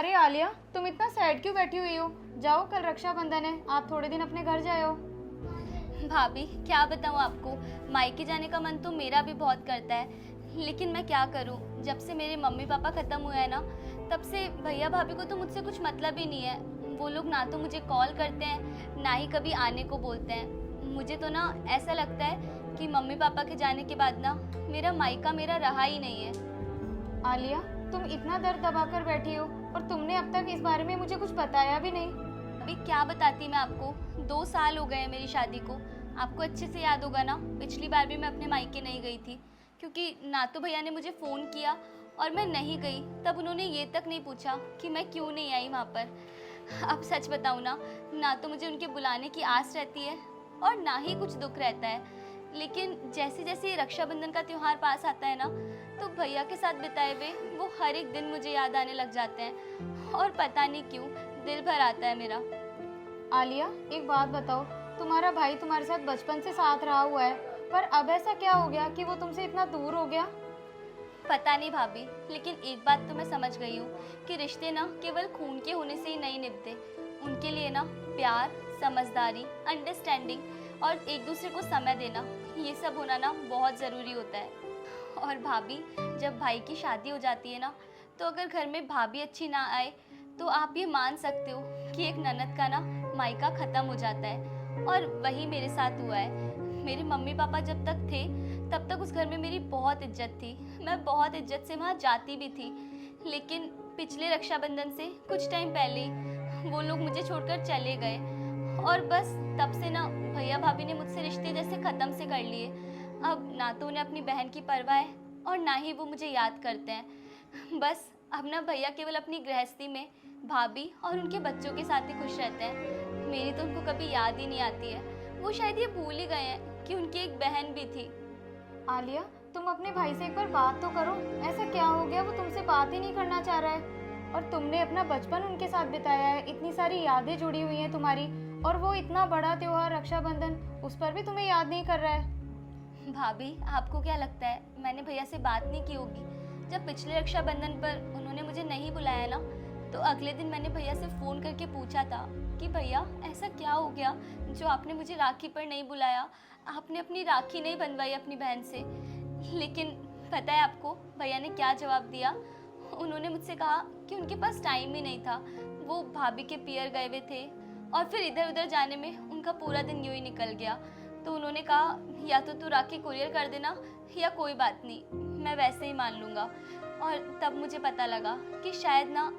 अरे आलिया, तुम इतना सैड क्यों बैठी हुई हो? जाओ, कल रक्षाबंधन है, आप थोड़े दिन अपने घर जाओ। भाभी क्या बताऊँ आपको, मायके जाने का मन तो मेरा भी बहुत करता है, लेकिन मैं क्या करूँ। जब से मेरे मम्मी पापा ख़त्म हुए हैं ना, तब से भैया भाभी को तो मुझसे कुछ मतलब ही नहीं है। वो लोग ना तो मुझे कॉल करते हैं, ना ही कभी आने को बोलते हैं। मुझे तो ना ऐसा लगता है कि मम्मी पापा के जाने के बाद ना मेरा मायका मेरा रहा ही नहीं है। आलिया, तुम इतना दर्द दबा कर बैठी हो और तुमने अब तक इस बारे में मुझे कुछ बताया भी नहीं। अभी क्या बताती मैं आपको, 2 साल हो गए हैं मेरी शादी को। आपको अच्छे से याद होगा ना, पिछली बार भी मैं अपने मायके नहीं गई थी, क्योंकि ना तो भैया ने मुझे फ़ोन किया और मैं नहीं गई। तब उन्होंने ये तक नहीं पूछा कि मैं क्यों नहीं आई वहाँ पर। अब सच बताऊँ ना, ना तो मुझे उनके बुलाने की आस रहती है और ना ही कुछ दुख रहता है। लेकिन जैसे जैसे रक्षाबंधन का त्यौहार पास आता है ना, तो भैया के साथ बिताए हुए वो हर एक दिन मुझे याद आने लग जाते हैं और पता नहीं क्यों दिल भर आता है मेरा। आलिया, एक बात बताओ, तुम्हारा भाई तुम्हारे साथ बचपन से साथ रहा हुआ है, पर अब ऐसा क्या हो गया कि वो तुमसे इतना दूर हो गया? पता नहीं भाभी, लेकिन एक बात तो मैं समझ गई हूँ कि रिश्ते ना केवल खून के होने से ही नहीं निभते। उनके लिए ना प्यार, समझदारी, अंडरस्टैंडिंग और एक दूसरे को समय देना, ये सब होना ना बहुत ज़रूरी होता है। और भाभी, जब भाई की शादी हो जाती है ना, तो अगर घर में भाभी अच्छी ना आए, तो आप ये मान सकते हो कि एक ननद का ना मायका ख़त्म हो जाता है। और वही मेरे साथ हुआ है। मेरे मम्मी पापा जब तक थे, तब तक उस घर में मेरी बहुत इज्जत थी। मैं बहुत इज्जत से वहाँ जाती भी थी। लेकिन पिछले रक्षाबंधन से कुछ टाइम पहले ही वो लोग मुझे छोड़कर चले गए। और बस तब से ना भैया भाभी ने मुझसे रिश्ते जैसे ख़त्म से कर लिए। अब ना तो उन्हें अपनी बहन की परवाह है और ना ही वो मुझे याद करते हैं। बस अब ना भैया केवल अपनी गृहस्थी में भाभी और उनके बच्चों के साथ ही खुश रहते हैं। मेरी तो उनको कभी याद ही नहीं आती है। वो शायद ये भूल ही गए हैं कि उनकी एक बहन भी थी। आलिया, तुम अपने भाई से एक बार बात तो करो। ऐसा क्या हो गया, वो तुमसे बात ही नहीं करना चाह रहा है? और तुमने अपना बचपन उनके साथ बिताया है, इतनी सारी यादें जुड़ी हुई हैं तुम्हारी, और वो इतना बड़ा त्योहार रक्षाबंधन, उस पर भी तुम्हें याद नहीं कर रहा है? भाभी, आपको क्या लगता है मैंने भैया से बात नहीं की होगी? जब पिछले रक्षाबंधन पर उन्होंने मुझे नहीं बुलाया ना, तो अगले दिन मैंने भैया से फ़ोन करके पूछा था कि भैया ऐसा क्या हो गया जो आपने मुझे राखी पर नहीं बुलाया, आपने अपनी राखी नहीं बनवाई अपनी बहन से। लेकिन पता है आपको भैया ने क्या जवाब दिया? उन्होंने मुझसे कहा कि उनके पास टाइम ही नहीं था, वो भाभी के पियर गए हुए थे और फिर इधर उधर जाने में उनका पूरा दिन यूँ ही निकल गया। तो उन्होंने कहा या तो तू राखी कुरियर कर देना, या कोई बात नहीं, मैं वैसे ही मान लूँगा। और तब मुझे पता लगा कि शायद ना